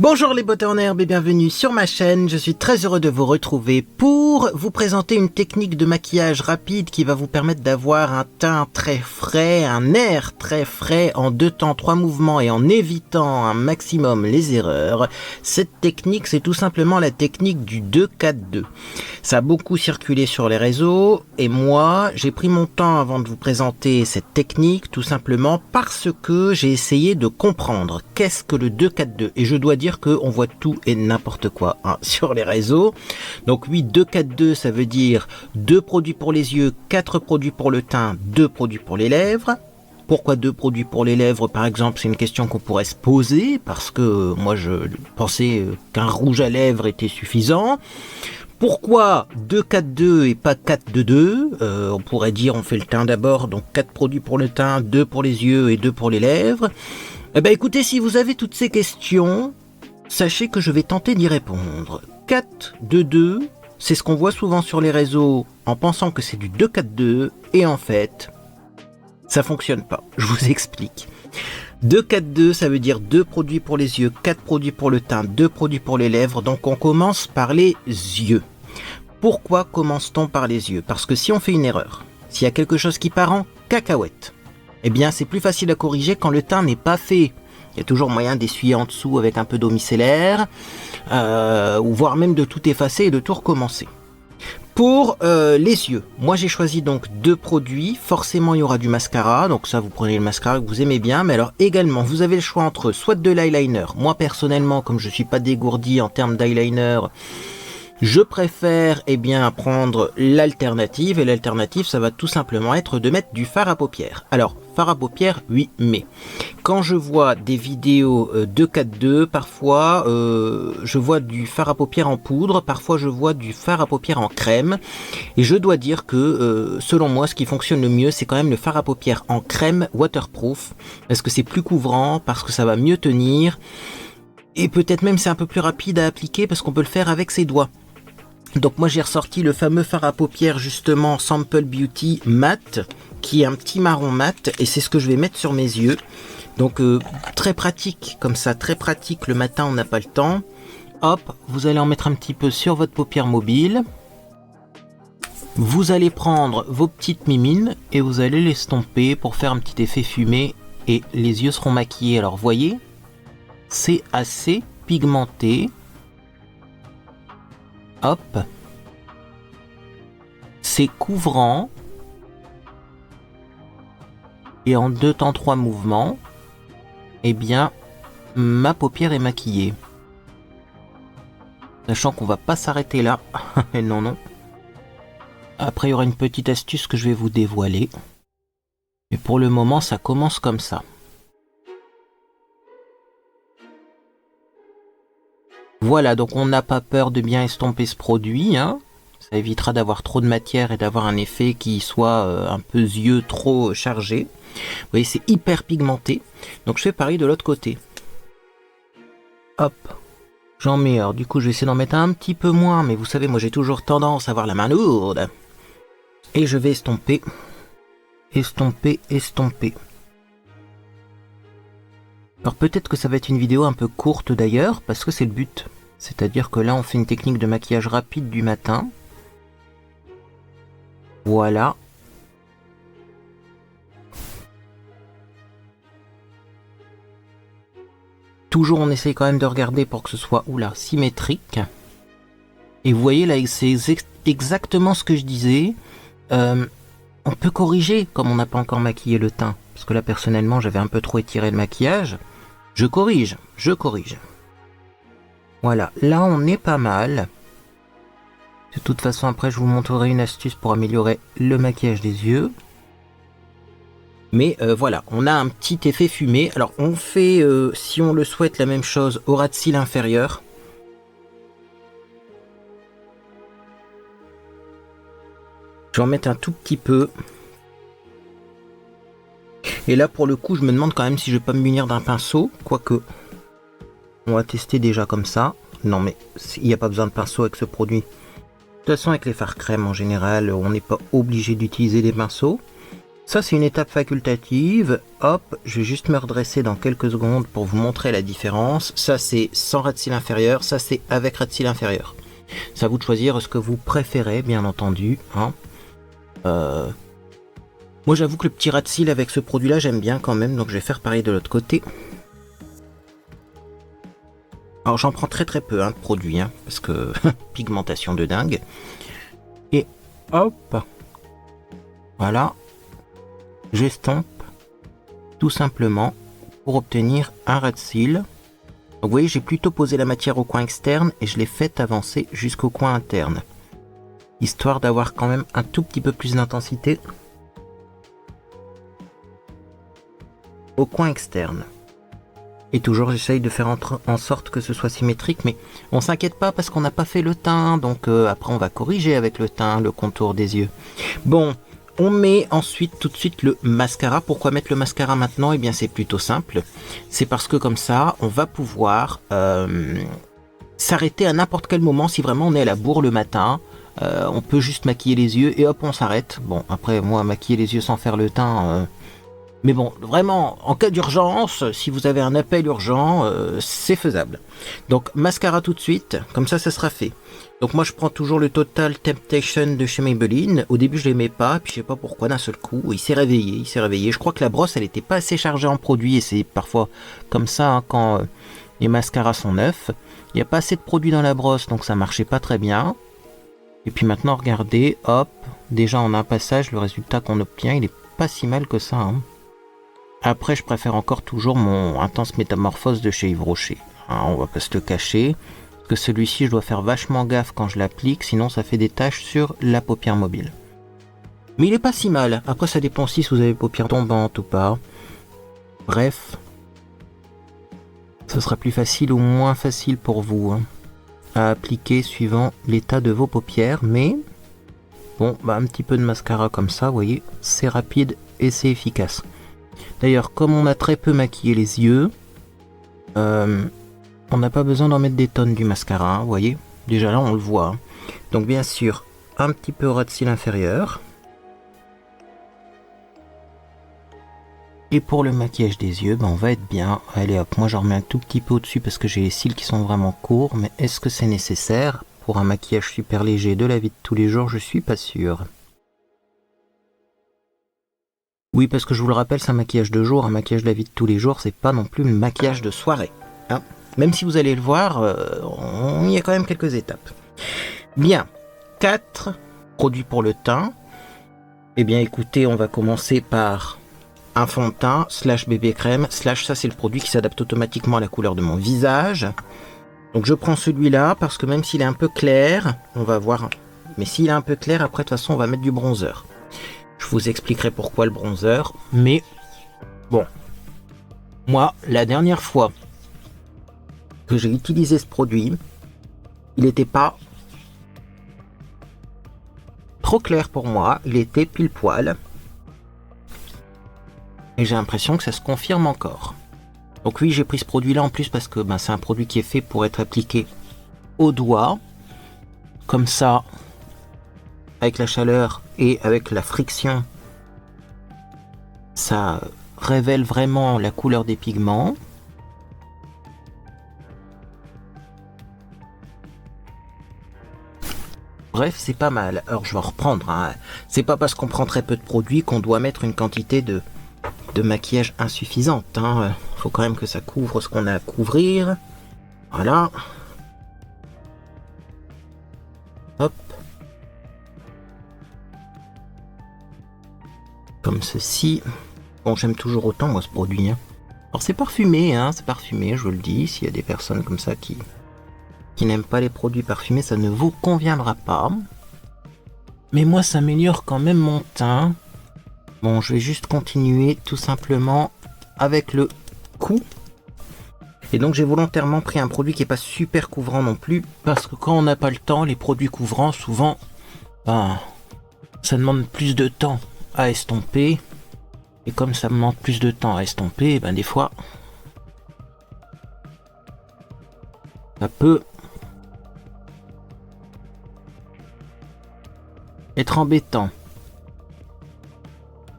Bonjour les beautés en herbe et bienvenue sur ma chaîne, je suis très heureux de vous retrouver pour vous présenter une technique de maquillage rapide qui va vous permettre d'avoir un teint très frais, un air très frais en 2 temps 3 mouvements et en évitant un maximum les erreurs. Cette technique c'est tout simplement la technique du 2-4-2. Ça a beaucoup circulé sur les réseaux et moi j'ai pris mon temps avant de vous présenter cette technique tout simplement parce que j'ai essayé de comprendre qu'est-ce que le 2-4-2 et je dois dire qu'on voit tout et n'importe quoi sur les réseaux. Donc oui, 2-4-2 ça veut dire 2 produits pour les yeux, 4 produits pour le teint, 2 produits pour les lèvres. Pourquoi 2 produits pour les lèvres par exemple? C'est une question qu'on pourrait se poser parce que moi je pensais qu'un rouge à lèvres était suffisant. Pourquoi 2-4-2 et pas 4-2-2? On pourrait dire on fait le teint d'abord, donc 4 produits pour le teint, 2 pour les yeux et 2 pour les lèvres. Eh ben écoutez, si vous avez toutes ces questions, sachez que je vais tenter d'y répondre. 4-2-2, c'est ce qu'on voit souvent sur les réseaux en pensant que c'est du 2-4-2 et en fait, ça fonctionne pas. Je vous explique. 2-4-2, ça veut dire 2 produits pour les yeux, 4 produits pour le teint, 2 produits pour les lèvres. Donc on commence par les yeux. Pourquoi commence-t-on par les yeux? Parce que si on fait une erreur, s'il y a quelque chose qui part en cacahuète, eh bien c'est plus facile à corriger quand le teint n'est pas fait. Il y a toujours moyen d'essuyer en dessous avec un peu d'eau micellaire, ou voire même de tout effacer et de tout recommencer. Pour les yeux, moi j'ai choisi donc 2 produits, forcément il y aura du mascara, donc ça vous prenez le mascara que vous aimez bien, mais alors également vous avez le choix entre soit de l'eyeliner, moi personnellement comme je suis pas dégourdi en termes d'eyeliner, je préfère prendre l'alternative, et l'alternative ça va tout simplement être de mettre du fard à paupières. Alors fard à paupières oui, mais quand je vois des vidéos 2-4-2, parfois je vois du fard à paupières en poudre, parfois je vois du fard à paupières en crème, et je dois dire que selon moi ce qui fonctionne le mieux c'est quand même le fard à paupières en crème waterproof, parce que c'est plus couvrant, parce que ça va mieux tenir, et peut-être même c'est un peu plus rapide à appliquer parce qu'on peut le faire avec ses doigts. Donc moi j'ai ressorti le fameux fard à paupières justement Sample Beauty Matte, qui est un petit marron mat, et c'est ce que je vais mettre sur mes yeux. Donc très pratique comme ça, très pratique, le matin on n'a pas le temps. Hop, vous allez en mettre un petit peu sur votre paupière mobile. Vous allez prendre vos petites mimines et vous allez l'estomper pour faire un petit effet fumé et les yeux seront maquillés. Alors voyez, c'est assez pigmenté. Hop, c'est couvrant et en 2 temps 3 mouvements, eh bien ma paupière est maquillée. Sachant qu'on va pas s'arrêter là. Non non. Après il y aura une petite astuce que je vais vous dévoiler. Mais pour le moment ça commence comme ça. Voilà, donc on n'a pas peur de bien estomper ce produit, hein. Ça évitera d'avoir trop de matière et d'avoir un effet qui soit un peu yeux trop chargé. Vous voyez, c'est hyper pigmenté. Donc je fais pareil de l'autre côté. Hop, j'en mets. Alors du coup, je vais essayer d'en mettre un petit peu moins, mais vous savez, moi j'ai toujours tendance à avoir la main lourde. Et je vais estomper, estomper, estomper. Alors peut-être que ça va être une vidéo un peu courte d'ailleurs, parce que c'est le but. C'est-à-dire que là on fait une technique de maquillage rapide du matin. Voilà. Toujours on essaye quand même de regarder pour que ce soit symétrique. Et vous voyez là c'est exactement ce que je disais. On peut corriger comme on n'a pas encore maquillé le teint. Parce que là personnellement j'avais un peu trop étiré le maquillage. Je corrige, je corrige. Voilà, là on est pas mal. De toute façon après je vous montrerai une astuce pour améliorer le maquillage des yeux. Mais voilà, on a un petit effet fumé. Alors on fait, si on le souhaite, la même chose au ras de cils inférieur. Je vais en mettre un tout petit peu. Et là pour le coup je me demande quand même si je vais pas me munir d'un pinceau, quoique on va tester déjà comme ça. Non mais il n'y a pas besoin de pinceau avec ce produit. De toute façon avec les fards crème en général on n'est pas obligé d'utiliser des pinceaux. Ça, c'est une étape facultative. Hop, je vais juste me redresser dans quelques secondes pour vous montrer la différence. Ça, c'est sans ras de cils inférieur. Ça, c'est avec ras de cils inférieur. C'est à vous de choisir ce que vous préférez, bien entendu. Hein. Moi, j'avoue que le petit ras de cils avec ce produit-là, j'aime bien quand même. Donc, je vais faire pareil de l'autre côté. Alors, j'en prends très peu de produit. Hein, parce que pigmentation de dingue. Et hop. Voilà. J'estompe tout simplement pour obtenir un ras de cils. Donc vous voyez, j'ai plutôt posé la matière au coin externe et je l'ai fait avancer jusqu'au coin interne. Histoire d'avoir quand même un tout petit peu plus d'intensité au coin externe. Et toujours j'essaye de faire en sorte que ce soit symétrique, mais on s'inquiète pas parce qu'on n'a pas fait le teint, donc après on va corriger avec le teint le contour des yeux. Bon. On met ensuite tout de suite le mascara. Pourquoi mettre le mascara maintenant? Eh bien c'est plutôt simple. C'est parce que comme ça, on va pouvoir s'arrêter à n'importe quel moment. Si vraiment on est à la bourre le matin, on peut juste maquiller les yeux et hop on s'arrête. Bon après moi maquiller les yeux sans faire le teint... Mais bon, vraiment, en cas d'urgence, si vous avez un appel urgent, c'est faisable. Donc mascara tout de suite, comme ça sera fait. Donc moi je prends toujours le Total Temptation de chez Maybelline. Au début je l'aimais pas, puis je sais pas pourquoi d'un seul coup, il s'est réveillé. Je crois que la brosse elle était pas assez chargée en produit et c'est parfois comme ça quand les mascaras sont neufs. Il n'y a pas assez de produit dans la brosse donc ça marchait pas très bien. Et puis maintenant regardez, hop, déjà en un passage le résultat qu'on obtient il est pas si mal que ça. Hein. Après je préfère encore toujours mon Intense Métamorphose de chez Yves Rocher. Hein, on va pas se le cacher. Que celui-ci je dois faire vachement gaffe quand je l'applique, sinon ça fait des taches sur la paupière mobile. Mais il est pas si mal, après ça dépend si vous avez paupières tombantes ou pas. Bref, ce sera plus facile ou moins facile pour vous à appliquer suivant l'état de vos paupières, mais bon, un petit peu de mascara comme ça, vous voyez, c'est rapide et c'est efficace. D'ailleurs, comme on a très peu maquillé les yeux, on n'a pas besoin d'en mettre des tonnes du mascara, vous voyez. Déjà là, on le voit. Hein. Donc bien sûr, un petit peu au ras de cils inférieur. Et pour le maquillage des yeux, on va être bien. Allez hop, moi j'en remets un tout petit peu au-dessus parce que j'ai les cils qui sont vraiment courts. Mais est-ce que c'est nécessaire pour un maquillage super léger de la vie de tous les jours? Je suis pas sûr. Oui, parce que je vous le rappelle, c'est un maquillage de jour. Un maquillage de la vie de tous les jours, c'est pas non plus le maquillage de soirée. Hein. Même si vous allez le voir, il y a quand même quelques étapes. Bien, 4 produits pour le teint. Eh bien écoutez, on va commencer par un fond de teint, / bébé crème, / ça c'est le produit qui s'adapte automatiquement à la couleur de mon visage. Donc je prends celui-là parce que même s'il est un peu clair, on va voir. Mais s'il est un peu clair, après de toute façon on va mettre du bronzer. Je vous expliquerai pourquoi le bronzer. Mais bon, moi la dernière fois que j'ai utilisé ce produit, il n'était pas trop clair pour moi, il était pile poil. Et j'ai l'impression que ça se confirme encore. Donc oui, j'ai pris ce produit là en plus parce que c'est un produit qui est fait pour être appliqué au doigt. Comme ça, avec la chaleur et avec la friction, ça révèle vraiment la couleur des pigments. Bref, c'est pas mal. Alors je vais en reprendre. Hein. C'est pas parce qu'on prend très peu de produits qu'on doit mettre une quantité de maquillage insuffisante. Hein. Faut quand même que ça couvre ce qu'on a à couvrir. Voilà. Hop. Comme ceci. Bon, j'aime toujours autant moi ce produit. Hein. Alors c'est parfumé, je vous le dis. S'il y a des personnes comme ça qui n'aiment pas les produits parfumés, ça ne vous conviendra pas. Mais moi, ça améliore quand même mon teint. Bon, je vais juste continuer tout simplement avec le cou. Et donc, j'ai volontairement pris un produit qui n'est pas super couvrant non plus. Parce que quand on n'a pas le temps, les produits couvrants, souvent, ça demande plus de temps à estomper. Et comme ça me demande plus de temps à estomper, des fois, ça peut être embêtant.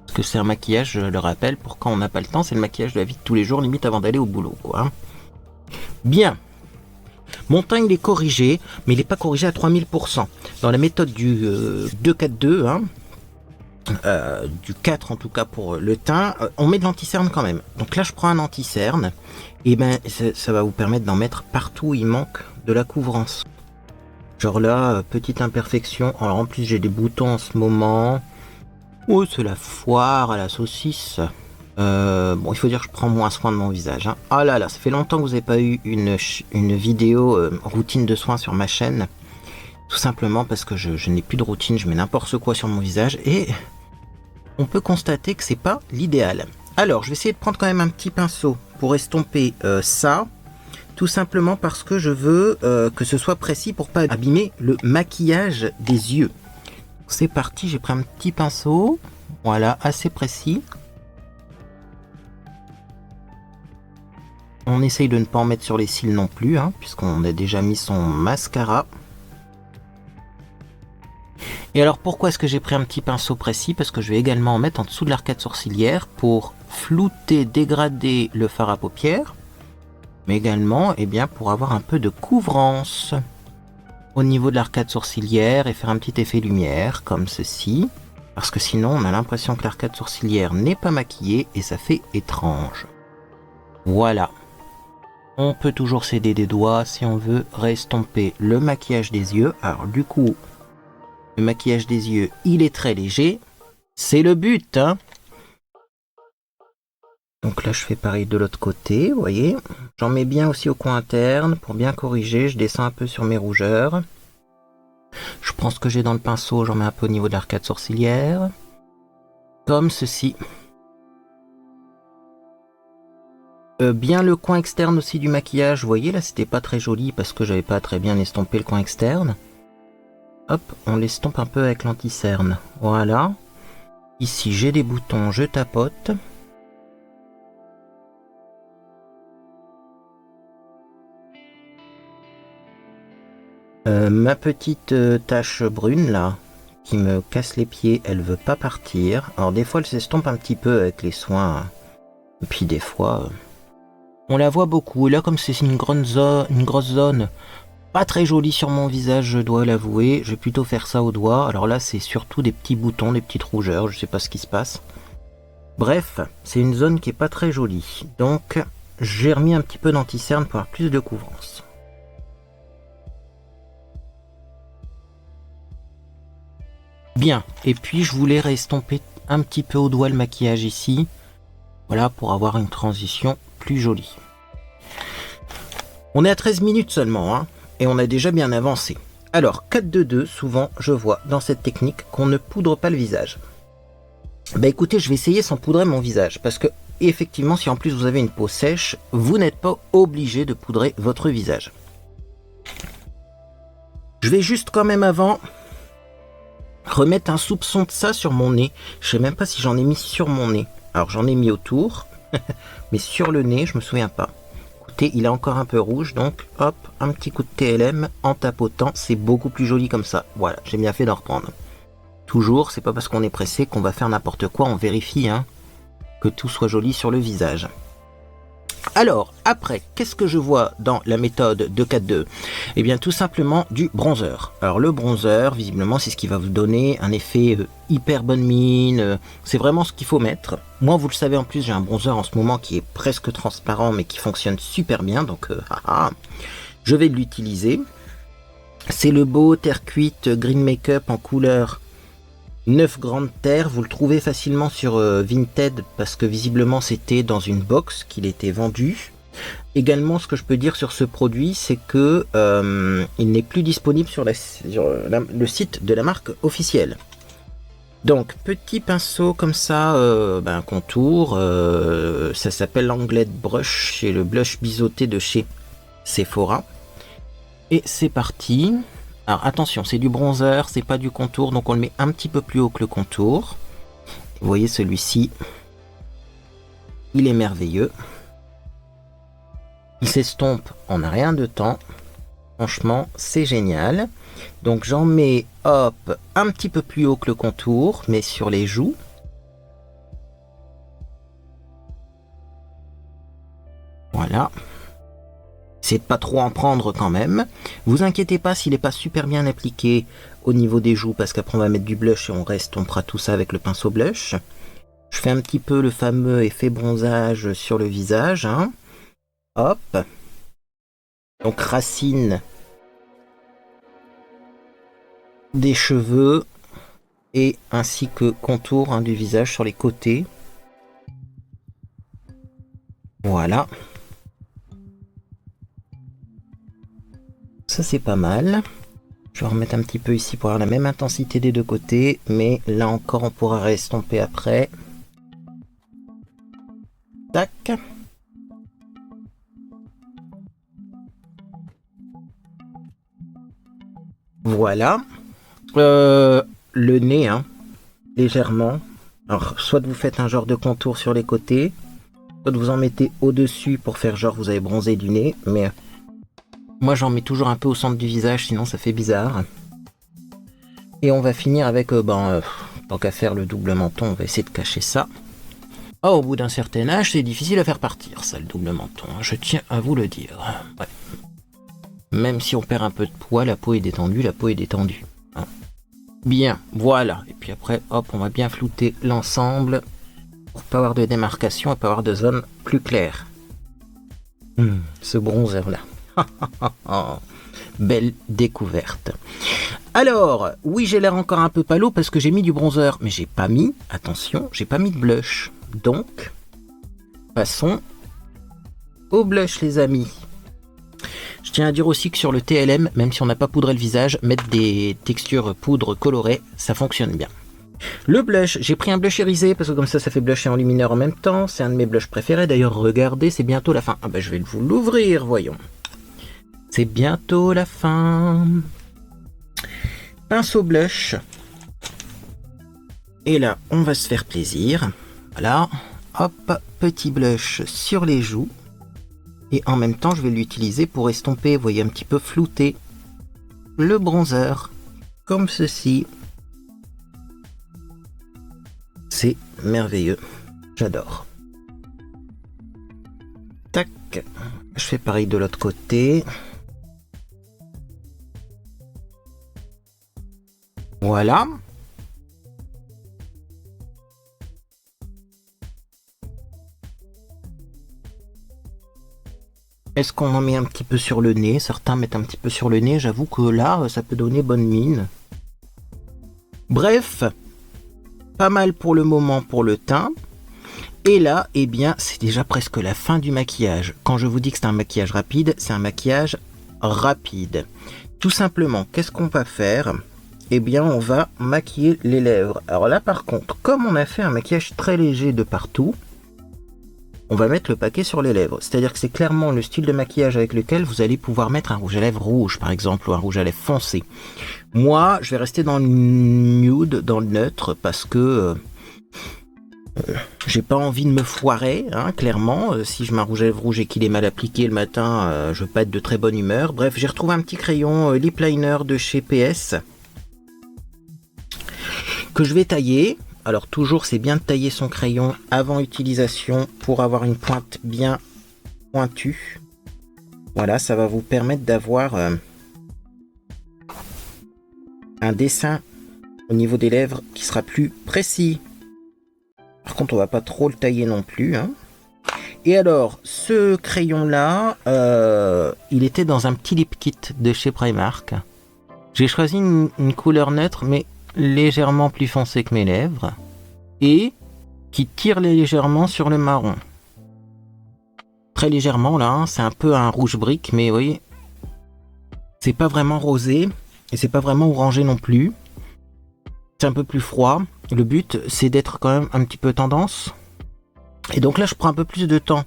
Parce que c'est un maquillage, je le rappelle, pour quand on n'a pas le temps, c'est le maquillage de la vie de tous les jours, limite avant d'aller au boulot, quoi. Bien. Mon teint, il est corrigé, mais il n'est pas corrigé à 3000%. Dans la méthode du 2-4-2, hein, du 4 en tout cas pour le teint, on met de l'anti-cerne quand même. Donc là, je prends un anti-cerne, et ben ça va vous permettre d'en mettre partout où il manque de la couvrance. Genre là, petite imperfection. Alors en plus, j'ai des boutons en ce moment. Oh, c'est la foire à la saucisse. Bon, il faut dire que je prends moins soin de mon visage. Hein. Ah là là, ça fait longtemps que vous n'avez pas eu une vidéo routine de soins sur ma chaîne. Tout simplement parce que je n'ai plus de routine, je mets n'importe quoi sur mon visage et on peut constater que c'est pas l'idéal. Alors, je vais essayer de prendre quand même un petit pinceau pour estomper ça. Tout simplement parce que je veux que ce soit précis pour pas abîmer le maquillage des yeux. C'est parti, j'ai pris un petit pinceau. Voilà, assez précis. On essaye de ne pas en mettre sur les cils non plus, hein, puisqu'on a déjà mis son mascara. Et alors pourquoi est-ce que j'ai pris un petit pinceau précis? Parce que je vais également en mettre en dessous de l'arcade sourcilière pour flouter, dégrader le fard à paupières. Mais également bien, pour avoir un peu de couvrance au niveau de l'arcade sourcilière et faire un petit effet lumière comme ceci. Parce que sinon on a l'impression que l'arcade sourcilière n'est pas maquillée et ça fait étrange. Voilà. On peut toujours s'aider des doigts si on veut restomper le maquillage des yeux. Alors du coup, le maquillage des yeux, il est très léger. C'est le but, hein. Donc là, je fais pareil de l'autre côté, vous voyez. J'en mets bien aussi au coin interne pour bien corriger. Je descends un peu sur mes rougeurs. Je prends ce que j'ai dans le pinceau, j'en mets un peu au niveau de l'arcade sourcilière. Comme ceci. Bien le coin externe aussi du maquillage, vous voyez là c'était pas très joli parce que j'avais pas très bien estompé le coin externe. Hop, on l'estompe un peu avec l'anti-cerne, voilà. Ici j'ai des boutons, je tapote. Ma petite tache brune là, qui me casse les pieds, elle veut pas partir. Alors des fois elle s'estompe un petit peu avec les soins, et puis des fois... on la voit beaucoup, et là comme c'est une grosse zone pas très jolie sur mon visage, je dois l'avouer, je vais plutôt faire ça au doigt. Alors là c'est surtout des petits boutons, des petites rougeurs, je sais pas ce qui se passe. Bref, c'est une zone qui est pas très jolie, donc j'ai remis un petit peu d'anti-cerne pour avoir plus de couvrance. Bien, et puis je voulais restomper un petit peu au doigt le maquillage ici, voilà, pour avoir une transition plus jolie. On est à 13 minutes seulement, hein, et on a déjà bien avancé. Alors, 4-2-2, souvent je vois dans cette technique qu'on ne poudre pas le visage. Bah écoutez, je vais essayer sans poudrer mon visage, parce que effectivement, si en plus vous avez une peau sèche, vous n'êtes pas obligé de poudrer votre visage. Je vais juste quand même avant remettre un soupçon de ça sur mon nez. Je sais même pas si j'en ai mis sur mon nez. Alors j'en ai mis autour, mais sur le nez, je me souviens pas. Écoutez, il est encore un peu rouge, donc hop, un petit coup de TLM en tapotant, c'est beaucoup plus joli comme ça. Voilà, j'ai bien fait d'en reprendre. Toujours, c'est pas parce qu'on est pressé qu'on va faire n'importe quoi, on vérifie hein, que tout soit joli sur le visage. Alors, après, qu'est-ce que je vois dans la méthode 2-4-2? Eh bien, tout simplement du bronzer. Alors, le bronzer, visiblement, c'est ce qui va vous donner un effet hyper bonne mine. C'est vraiment ce qu'il faut mettre. Moi, vous le savez, en plus, j'ai un bronzer en ce moment qui est presque transparent, mais qui fonctionne super bien. Donc, je vais l'utiliser. C'est le beau Terre Cuite Green Makeup en couleur 9 grandes terres, vous le trouvez facilement sur Vinted parce que visiblement c'était dans une box qu'il était vendu. Également, ce que je peux dire sur ce produit, c'est que il n'est plus disponible sur le site de la marque officielle. Donc, petit pinceau comme ça, contour, ça s'appelle l'Anglet Brush, c'est le blush biseauté de chez Sephora. Et c'est parti. Alors attention, c'est du bronzer, c'est pas du contour, donc on le met un petit peu plus haut que le contour. Vous voyez celui-ci, il est merveilleux. Il s'estompe en un rien de temps. Franchement, c'est génial. Donc j'en mets, hop, un petit peu plus haut que le contour, mais sur les joues. Voilà. Essayez de pas trop en prendre quand même. Vous inquiétez pas s'il n'est pas super bien appliqué au niveau des joues, parce qu'après on va mettre du blush et on fera tout ça avec le pinceau blush. Je fais un petit peu le fameux effet bronzage sur le visage. Hein. Hop. Donc racine des cheveux et ainsi que contour du visage sur les côtés. Voilà. Ça c'est pas mal. Je vais remettre un petit peu ici pour avoir la même intensité des deux côtés, mais là encore on pourra restomper après. Tac. Voilà. Le nez, légèrement. Alors, soit vous faites un genre de contour sur les côtés, soit vous en mettez au-dessus pour faire genre vous avez bronzé du nez, mais moi j'en mets toujours un peu au centre du visage, sinon ça fait bizarre. Et on va finir avec, tant qu'à faire le double menton, on va essayer de cacher ça. Oh, au bout d'un certain âge, c'est difficile à faire partir, ça, le double menton, je tiens à vous le dire. Ouais. Même si on perd un peu de poids, la peau est détendue, Bien, voilà. Et puis après, hop, on va bien flouter l'ensemble pour pas avoir de démarcation et pas avoir de zone plus claire. Ce bronzer-là. Belle découverte. Alors, oui, j'ai l'air encore un peu pâle parce que j'ai mis du bronzer, mais j'ai pas mis de blush. Donc, passons au blush, les amis. Je tiens à dire aussi que sur le TLM, même si on n'a pas poudré le visage, mettre des textures poudre colorées, ça fonctionne bien. Le blush, j'ai pris un blush irisé parce que comme ça fait blush et enlumineur en même temps. C'est un de mes blushs préférés. D'ailleurs, regardez, c'est bientôt la fin. Je vais vous l'ouvrir, voyons. C'est bientôt la fin. Pinceau blush. Et là, on va se faire plaisir. Voilà. Hop, petit blush sur les joues. Et en même temps, je vais l'utiliser pour estomper, vous voyez, un petit peu flouter le bronzer, comme ceci. C'est merveilleux, j'adore. Tac, je fais pareil de l'autre côté. Voilà. Est-ce qu'on en met un petit peu sur le nez? Certains mettent un petit peu sur le nez. J'avoue que là, ça peut donner bonne mine. Bref, pas mal pour le moment pour le teint. Et là, eh bien, c'est déjà presque la fin du maquillage. Quand je vous dis que c'est un maquillage rapide, c'est un maquillage rapide. Tout simplement, qu'est-ce qu'on va faire? Eh bien, on va maquiller les lèvres. Alors là, par contre, comme on a fait un maquillage très léger de partout, on va mettre le paquet sur les lèvres. C'est-à-dire que c'est clairement le style de maquillage avec lequel vous allez pouvoir mettre un rouge à lèvres rouge, par exemple, ou un rouge à lèvres foncé. Moi, je vais rester dans le nude, dans le neutre, parce que j'ai pas envie de me foirer, clairement. Si je mets un rouge à lèvres rouge et qu'il est mal appliqué le matin, je vais pas être de très bonne humeur. Bref, j'ai retrouvé un petit crayon lip liner de chez PS que je vais tailler. Alors toujours, c'est bien de tailler son crayon avant utilisation pour avoir une pointe bien pointue. Voilà, ça va vous permettre d'avoir un dessin au niveau des lèvres qui sera plus précis. Par contre, on va pas trop le tailler non plus. Et alors, ce crayon-là, il était dans un petit lip kit de chez Primark. J'ai choisi une couleur neutre, mais légèrement plus foncé que mes lèvres et qui tire légèrement sur le marron. Très légèrement là, c'est un peu un rouge brique, mais vous voyez, c'est pas vraiment rosé et c'est pas vraiment orangé non plus. C'est un peu plus froid. Le but, c'est d'être quand même un petit peu tendance. Et donc là, je prends un peu plus de temps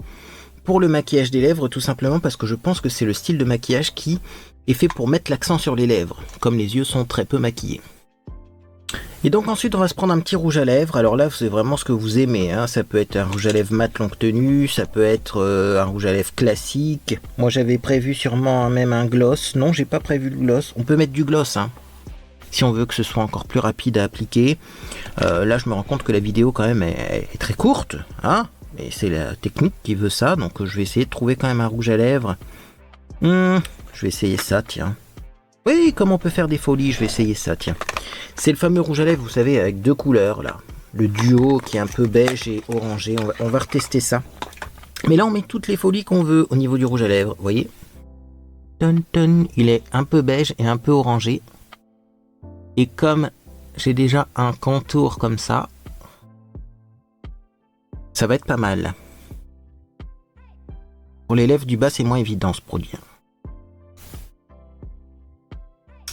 pour le maquillage des lèvres, tout simplement parce que je pense que c'est le style de maquillage qui est fait pour mettre l'accent sur les lèvres, comme les yeux sont très peu maquillés. Et donc ensuite on va se prendre un petit rouge à lèvres. Alors là c'est vraiment ce que vous aimez, ça peut être un rouge à lèvres mat longue tenue, ça peut être un rouge à lèvres classique. Moi j'avais prévu sûrement même un gloss. Non, j'ai pas prévu le gloss. On peut mettre du gloss si on veut que ce soit encore plus rapide à appliquer. Là je me rends compte que la vidéo quand même est très courte, Et c'est la technique qui veut ça, donc je vais essayer de trouver quand même un rouge à lèvres. Je vais essayer ça, tiens. Oui, comme on peut faire des folies, je vais essayer ça, tiens. C'est le fameux rouge à lèvres, vous savez, avec 2 couleurs, là. Le duo qui est un peu beige et orangé. On va retester ça. Mais là, on met toutes les folies qu'on veut au niveau du rouge à lèvres, vous voyez. Il est un peu beige et un peu orangé. Et comme j'ai déjà un contour comme ça va être pas mal. Pour les lèvres du bas, c'est moins évident ce produit.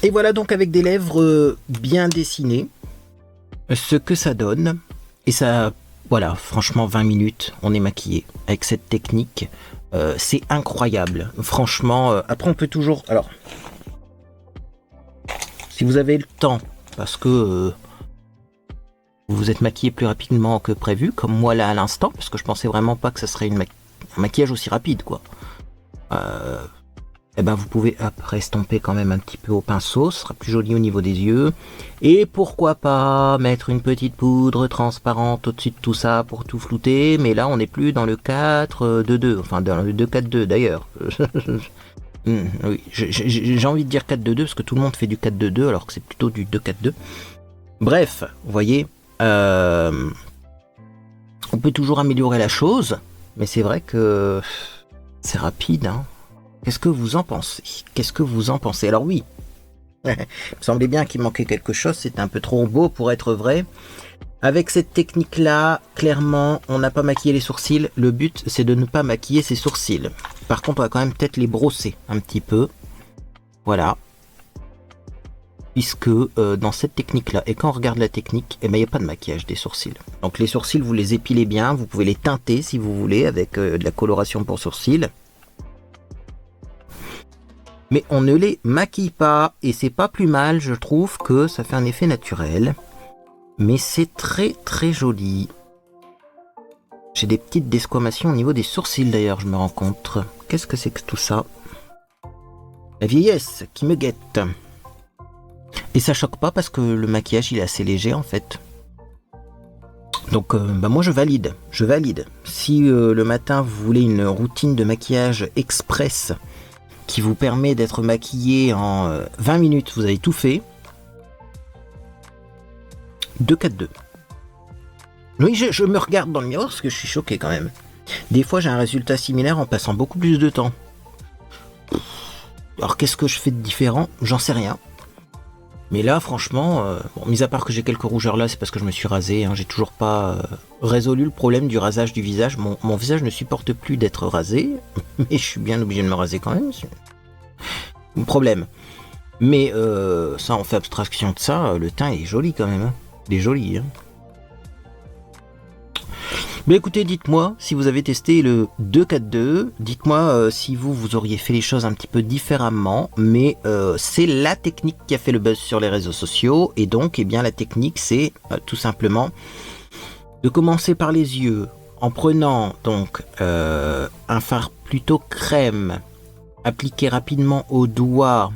Et voilà donc avec des lèvres bien dessinées, ce que ça donne. Et ça, voilà, franchement 20 minutes, on est maquillé avec cette technique. C'est incroyable. Franchement, après on peut toujours... Alors, si vous avez le temps, parce que vous vous êtes maquillé plus rapidement que prévu, comme moi là à l'instant, parce que je pensais vraiment pas que ça serait un maquillage aussi rapide, quoi. Et ben vous pouvez après estomper quand même un petit peu au pinceau, ce sera plus joli au niveau des yeux. Et pourquoi pas mettre une petite poudre transparente au-dessus de tout ça pour tout flouter, mais là on n'est plus dans le 4-2-2, enfin dans le 2-4-2 d'ailleurs. Oui, j'ai envie de dire 4-2-2 parce que tout le monde fait du 4-2-2 alors que c'est plutôt du 2-4-2. Bref, vous voyez, on peut toujours améliorer la chose, mais c'est vrai que c'est rapide, hein. Qu'est-ce que vous en pensez? Qu'est-ce que vous en pensez? Alors oui, il me semblait bien qu'il manquait quelque chose, c'était un peu trop beau pour être vrai. Avec cette technique-là, clairement, on n'a pas maquillé les sourcils. Le but, c'est de ne pas maquiller ses sourcils. Par contre, on va quand même peut-être les brosser un petit peu. Voilà. Puisque dans cette technique-là, et quand on regarde la technique, eh ben, il n'y a pas de maquillage des sourcils. Donc les sourcils, vous les épilez bien, vous pouvez les teinter si vous voulez, avec de la coloration pour sourcils. Mais on ne les maquille pas, et c'est pas plus mal, je trouve que ça fait un effet naturel. Mais c'est très très joli. J'ai des petites desquamations au niveau des sourcils d'ailleurs, je me rends compte. Qu'est-ce que c'est que tout ça? La vieillesse qui me guette. Et ça choque pas parce que le maquillage il est assez léger en fait. Donc bah moi je valide. Si le matin vous voulez une routine de maquillage express qui vous permet d'être maquillé en 20 minutes, vous avez tout fait. 2-4-2. Oui, je me regarde dans le miroir parce que je suis choqué quand même. Des fois, j'ai un résultat similaire en passant beaucoup plus de temps. Alors, qu'est-ce que je fais de différent? J'en sais rien. Mais là, franchement, bon, mis à part que j'ai quelques rougeurs là, c'est parce que je me suis rasé. Hein, j'ai toujours pas résolu le problème du rasage du visage. Mon visage ne supporte plus d'être rasé. Mais je suis bien obligé de me raser quand même. C'est un problème. Mais ça, on fait abstraction de ça. Le teint est joli quand même. Hein. Il est joli. Hein. Mais écoutez, dites-moi si vous avez testé le 2-4-2. Dites-moi si vous auriez fait les choses un petit peu différemment. Mais c'est la technique qui a fait le buzz sur les réseaux sociaux. Et donc, eh bien, la technique, c'est tout simplement de commencer par les yeux. En prenant donc un fard plutôt crème. Appliqué rapidement au doigt.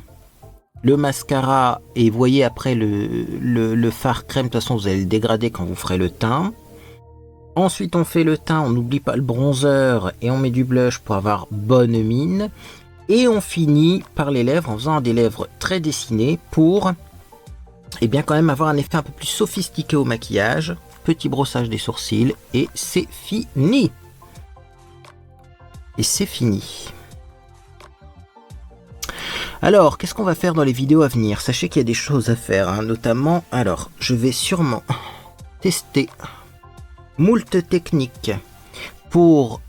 Le mascara. Et voyez après le fard crème. De toute façon, vous allez le dégrader quand vous ferez le teint. Ensuite, on fait le teint, on n'oublie pas le bronzer et on met du blush pour avoir bonne mine. Et on finit par les lèvres en faisant des lèvres très dessinées pour, eh bien, quand même avoir un effet un peu plus sophistiqué au maquillage. Petit brossage des sourcils et c'est fini. Et c'est fini. Alors, qu'est-ce qu'on va faire dans les vidéos à venir? Sachez qu'il y a des choses à faire, hein, notamment, alors, je vais sûrement tester moult techniques pour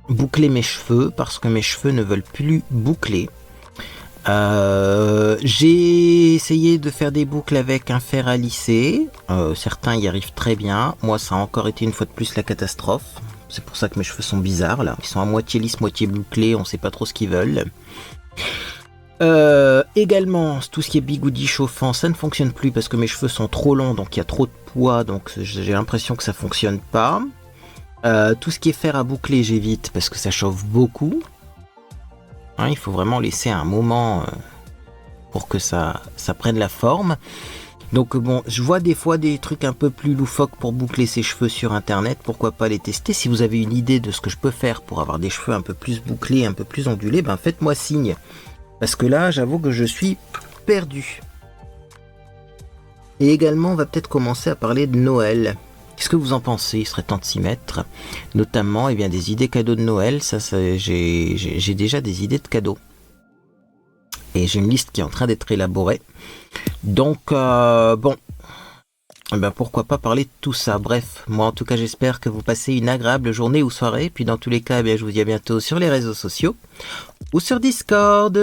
boucler mes cheveux parce que mes cheveux ne veulent plus boucler. J'ai essayé de faire des boucles avec un fer à lisser. Certains y arrivent très bien. Moi, ça a encore été une fois de plus la catastrophe. C'est pour ça que mes cheveux sont bizarres là. Ils sont à moitié lisses, moitié bouclés. On sait pas trop ce qu'ils veulent. Également, tout ce qui est bigoudi chauffant, ça ne fonctionne plus parce que mes cheveux sont trop longs, donc il y a trop de poids, donc j'ai l'impression que ça fonctionne pas. Tout ce qui est fer à boucler, j'évite parce que ça chauffe beaucoup. Hein, il faut vraiment laisser un moment pour que ça prenne la forme. Donc bon, je vois des fois des trucs un peu plus loufoques pour boucler ses cheveux sur internet, pourquoi pas les tester. Si vous avez une idée de ce que je peux faire pour avoir des cheveux un peu plus bouclés, un peu plus ondulés, ben faites-moi signe. Parce que là, j'avoue que je suis perdu. Et également, on va peut-être commencer à parler de Noël. Qu'est-ce que vous en pensez? Il serait temps de s'y mettre. Notamment, eh bien, des idées cadeaux de Noël. J'ai déjà des idées de cadeaux. Et j'ai une liste qui est en train d'être élaborée. Donc, bon, eh ben, pourquoi pas parler de tout ça. Bref, moi en tout cas, j'espère que vous passez une agréable journée ou soirée. Puis dans tous les cas, eh bien, je vous dis à bientôt sur les réseaux sociaux ou sur Discord.